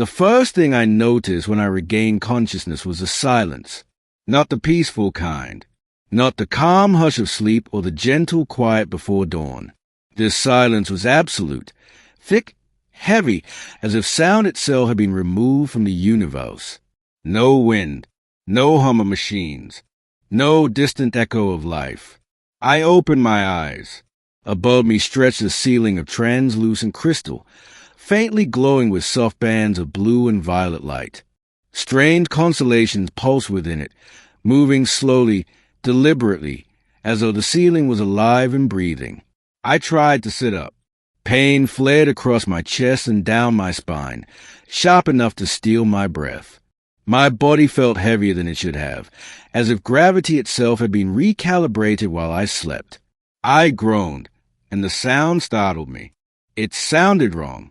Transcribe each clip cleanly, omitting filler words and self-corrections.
The first thing I noticed when I regained consciousness was the silence. Not the peaceful kind. Not the calm hush of sleep or the gentle quiet before dawn. This silence was absolute, thick, heavy, as if sound itself had been removed from the universe. No wind, no hum of machines, no distant echo of life. I opened my eyes. Above me stretched a ceiling of translucent crystal, faintly glowing with soft bands of blue and violet light. Strange constellations pulsed within it, moving slowly, deliberately, as though the ceiling was alive and breathing. I tried to sit up. Pain flared across my chest and down my spine, sharp enough to steal my breath. My body felt heavier than it should have, as if gravity itself had been recalibrated while I slept. I groaned, and the sound startled me. It sounded wrong,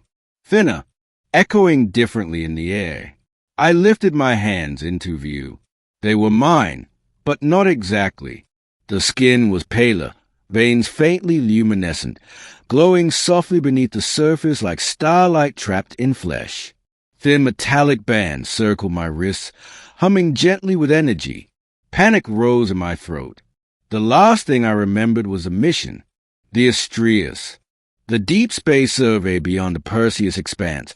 thinner, echoing differently in the air. I lifted my hands into view. They were mine, but not exactly. The skin was paler, veins faintly luminescent, glowing softly beneath the surface like starlight trapped in flesh. Thin metallic bands circled my wrists, humming gently with energy. Panic rose in my throat. The last thing I remembered was a mission, the Astrius, the deep space survey beyond the Perseus expanse,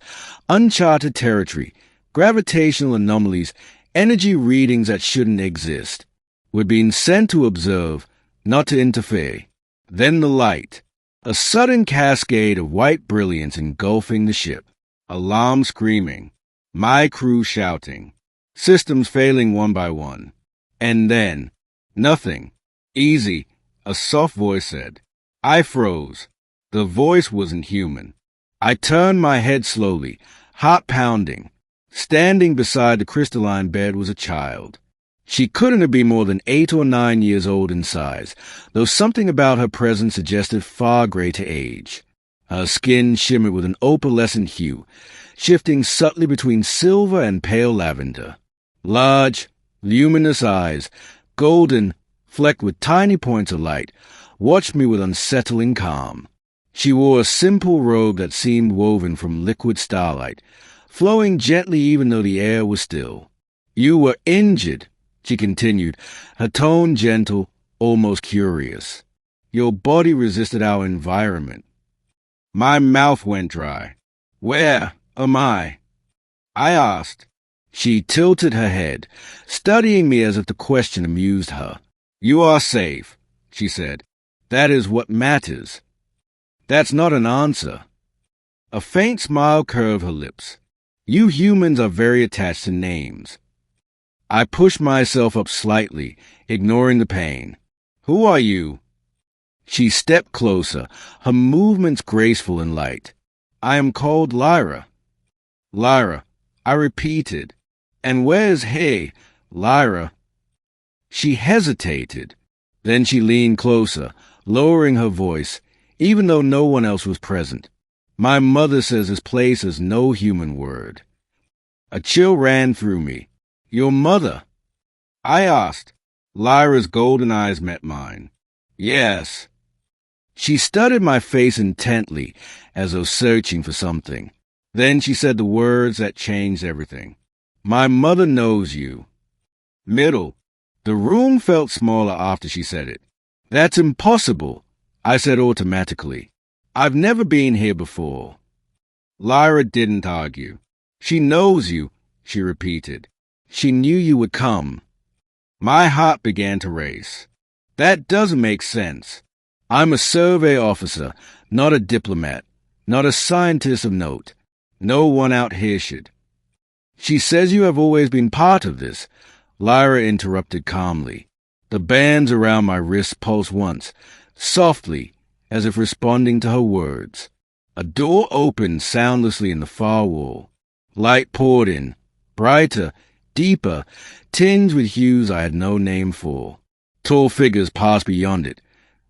uncharted territory, gravitational anomalies, energy readings that shouldn't exist. We'd been sent to observe, not to interfere. Then the light, a sudden cascade of white brilliance engulfing the ship. Alarm screaming, my crew shouting, systems failing one by one. And then, nothing. Easy, a soft voice said. I froze. The voice wasn't human. I turned my head slowly, heart pounding. Standing beside the crystalline bed was a child. She couldn't have been more than 8 or 9 years old in size, though something about her presence suggested far greater age. Her skin shimmered with an opalescent hue, shifting subtly between silver and pale lavender. Large, luminous eyes, golden, flecked with tiny points of light, watched me with unsettling calm. She wore a simple robe that seemed woven from liquid starlight, flowing gently even though the air was still. You were injured, she continued, her tone gentle, almost curious. Your body resisted our environment. My mouth went dry. Where am I? I asked. She tilted her head, studying me as if the question amused her. You are safe, she said. That is what matters. That's not an answer. A faint smile curved her lips. You humans are very attached to names. I pushed myself up slightly, ignoring the pain. Who are you? She stepped closer, her movements graceful and light. I am called Lyra. Lyra, I repeated. And where's he, Lyra? She hesitated. Then she leaned closer, lowering her voice, even though no one else was present. My mother says this place has no human word. A chill ran through me. Your mother? I asked. Lyra's golden eyes met mine. Yes. She studied my face intently, as though searching for something. Then she said the words that changed everything. My mother knows you. Middle. The room felt smaller after she said it. That's impossible, I said automatically. I've never been here before. Lyra didn't argue. She knows you, she repeated. She knew you would come. My heart began to race. That doesn't make sense. I'm a survey officer, not a diplomat, not a scientist of note. No one out here should. She says you have always been part of this, Lyra interrupted calmly. The bands around my wrists pulsed once, softly, as if responding to her words. A door opened soundlessly in the far wall. Light poured in, brighter, deeper, tinged with hues I had no name for. Tall figures passed beyond it,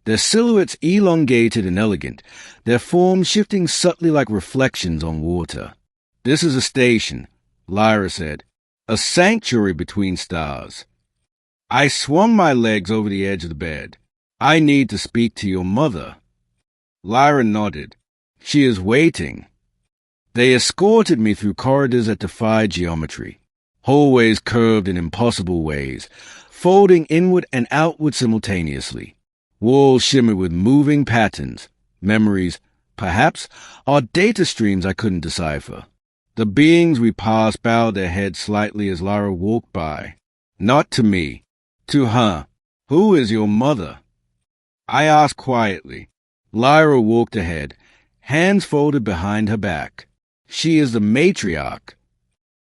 their silhouettes elongated and elegant, their forms shifting subtly like reflections on water. This is a station, Lyra said, a sanctuary between stars. I swung my legs over the edge of the bed. I need to speak to your mother. Lyra nodded. She is waiting. They escorted me through corridors that defied geometry, hallways curved in impossible ways, folding inward and outward simultaneously. Walls shimmered with moving patterns, memories, perhaps, or data streams I couldn't decipher. The beings we passed bowed their heads slightly as Lyra walked by. Not to me, to her. "Who is your mother?" I asked quietly. Lyra walked ahead, hands folded behind her back. "She is the matriarch."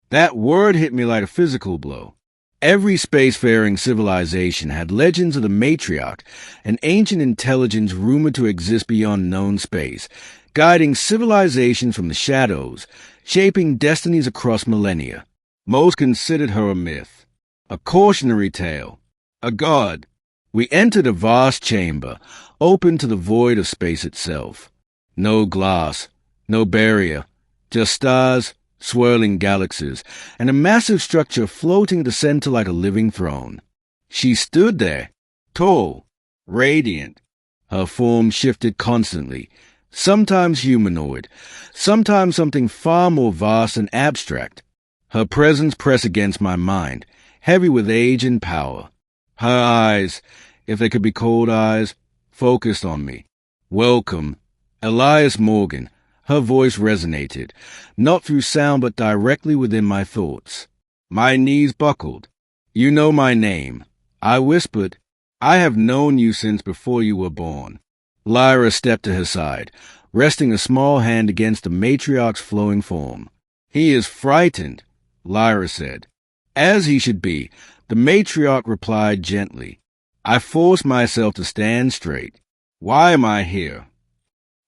That word hit me like a physical blow. Every spacefaring civilization had legends of the matriarch, an ancient intelligence rumored to exist beyond known space, guiding civilizations from the shadows, shaping destinies across millennia. Most considered her a myth, a cautionary tale, a god. We entered a vast chamber, open to the void of space itself. No glass, no barrier, just stars, swirling galaxies, and a massive structure floating at the center like a living throne. She stood there, tall, radiant. Her form shifted constantly, sometimes humanoid, sometimes something far more vast and abstract. Her presence pressed against my mind, heavy with age and power. Her eyes, if they could be called eyes, focused on me. "Welcome, Elias Morgan." Her voice resonated, not through sound but directly within my thoughts. My knees buckled. "You know my name," I whispered. "I have known you since before you were born." Lyra stepped to her side, resting a small hand against the matriarch's flowing form. "He is frightened," Lyra said. "As he should be," the matriarch replied gently. I forced myself to stand straight. "Why am I here?"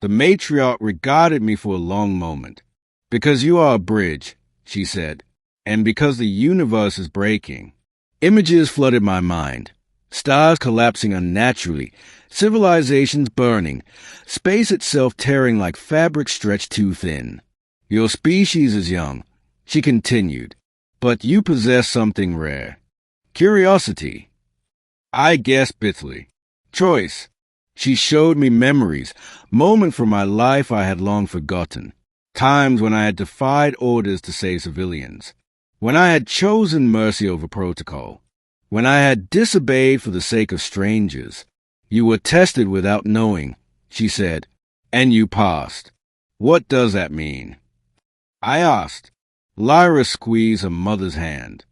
The matriarch regarded me for a long moment. "Because you are a bridge," she said, "and because the universe is breaking." Images flooded my mind. Stars collapsing unnaturally, civilizations burning, space itself tearing like fabric stretched too thin. "Your species is young," she continued, "but you possess something rare. Curiosity." I guessed bitterly. "Choice." She showed me memories, moments from my life I had long forgotten. Times when I had defied orders to save civilians. When I had chosen mercy over protocol. When I had disobeyed for the sake of strangers. "You were tested without knowing," she said, "and you passed. What does that mean?" I asked. Lyra squeezed her mother's hand.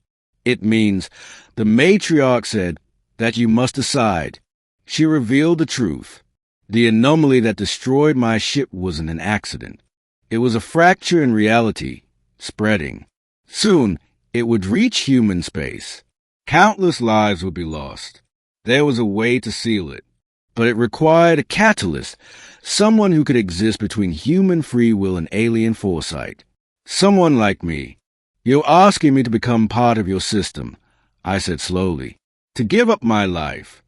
"It means," the matriarch said, "that you must decide." She revealed the truth. The anomaly that destroyed my ship wasn't an accident. It was a fracture in reality, spreading. Soon, it would reach human space. Countless lives would be lost. There was a way to seal it, but it required a catalyst, someone who could exist between human free will and alien foresight. Someone like me. "You're asking me to become part of your system," I said slowly. "To give up my life."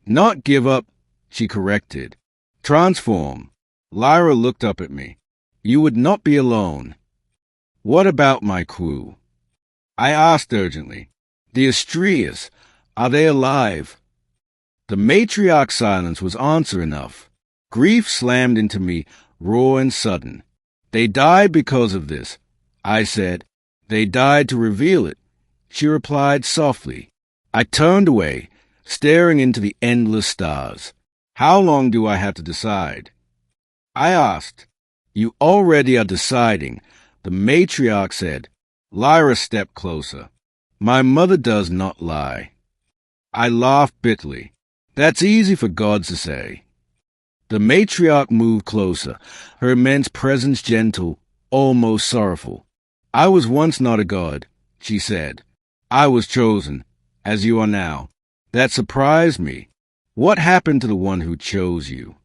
"Not give up," she corrected. "Transform." Lyra looked up at me. "You would not be alone." "What about my crew?" I asked urgently. "The Astrias, are they alive?" The matriarch's silence was answer enough. Grief slammed into me, raw and sudden. "They died because of this," I said. "They died to reveal it," she replied softly. I turned away, staring into the endless stars. "How long do I have to decide?" I asked. "You already are deciding," the matriarch said. Lyra stepped closer. "My mother does not lie." I laughed bitterly. "That's easy for gods to say." The matriarch moved closer, her immense presence gentle, almost sorrowful. "I was once not a god," she said. "I was chosen, as you are now. That surprised me. What happened to the one who chose you?"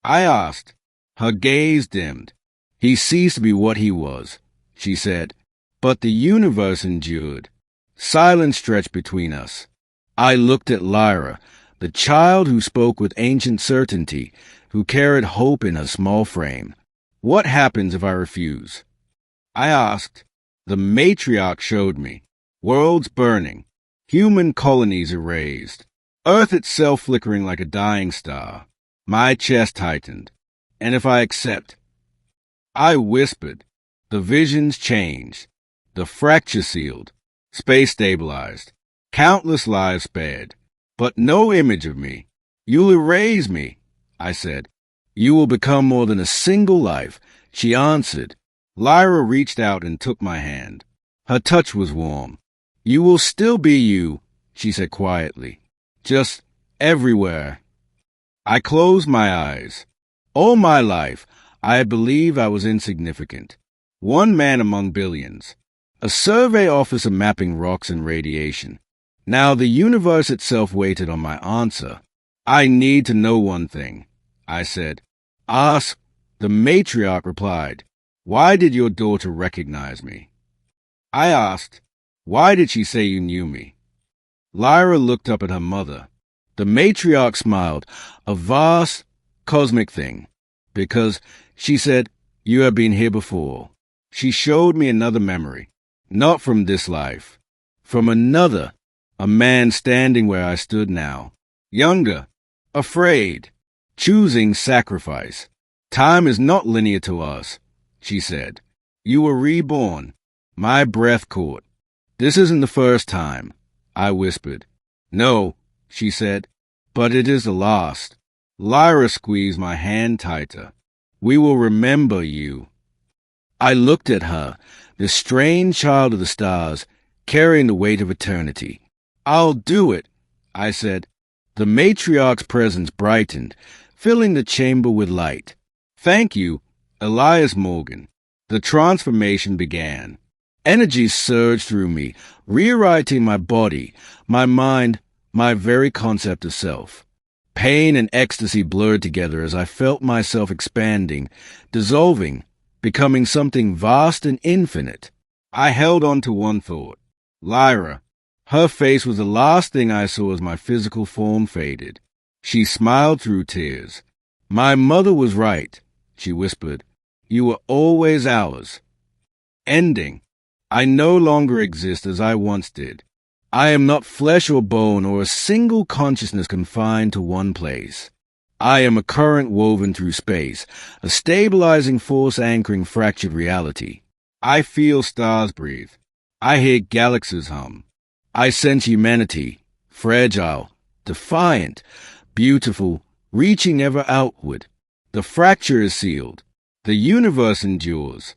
I asked. Her gaze dimmed. "He ceased to be what he was," she said. "But the universe endured." Silence stretched between us. I looked at Lyra, the child who spoke with ancient certainty, who carried hope in her small frame. "What happens if I refuse?" I asked. The matriarch showed me. Worlds burning. Human colonies erased. Earth itself flickering like a dying star. My chest tightened. "And if I accept?" I whispered. The visions changed. The fracture sealed. Space stabilized. Countless lives spared. But no image of me. You'll erase me, I said. You will become more than a single life, she answered. Lyra reached out and took my hand. Her touch was warm. You will still be you, she said quietly. Just everywhere. I closed my eyes. All my life, I had believed I was insignificant. One man among billions. A survey officer mapping rocks and radiation. Now the universe itself waited on my answer. I need to know one thing, I said. Ask. The matriarch replied. Why did your daughter recognize me? I asked. Why did she say you knew me? Lyra looked up at her mother. The matriarch smiled, a vast, cosmic thing, because, she said, you have been here before. She showed me another memory, not from this life, from another, a man standing where I stood now, younger, afraid, choosing sacrifice. Time is not linear to us, she said. You were reborn. My breath caught. This isn't the first time, I whispered. No, she said, but it is the last. Lyra squeezed my hand tighter. We will remember you. I looked at her, this strange child of the stars, carrying the weight of eternity. I'll do it, I said. The matriarch's presence brightened, filling the chamber with light. Thank you, Elias Morgan. The transformation began. Energy surged through me, rewriting my body, my mind, my very concept of self. Pain and ecstasy blurred together as I felt myself expanding, dissolving, becoming something vast and infinite. I held on to one thought. Lyra. Her face was the last thing I saw as my physical form faded. She smiled through tears. My mother was right, she whispered. You were always ours. Ending. I no longer exist as I once did. I am not flesh or bone or a single consciousness confined to one place. I am a current woven through space, a stabilizing force anchoring fractured reality. I feel stars breathe. I hear galaxies hum. I sense humanity, fragile, defiant, beautiful, reaching ever outward. The fracture is sealed. The universe endures.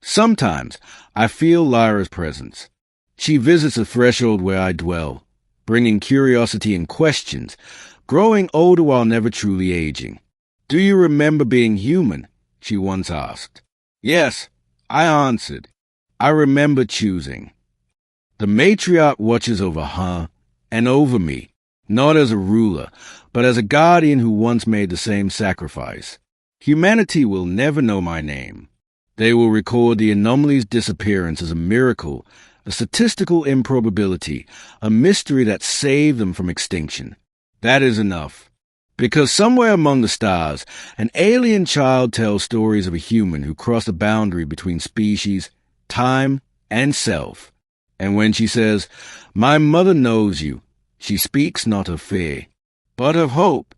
Sometimes I feel Lyra's presence. She visits the threshold where I dwell, bringing curiosity and questions, growing older while never truly aging. Do you remember being human? She once asked. Yes, I answered. I remember choosing. The matriarch watches over her and over me, not as a ruler, but as a guardian who once made the same sacrifice. Humanity will never know my name. They will record the anomaly's disappearance as a miracle, a statistical improbability, a mystery that saved them from extinction. That is enough. Because somewhere among the stars, an alien child tells stories of a human who crossed a boundary between species, time, and self. And when she says, "My mother knows you," she speaks not of fear, but of hope.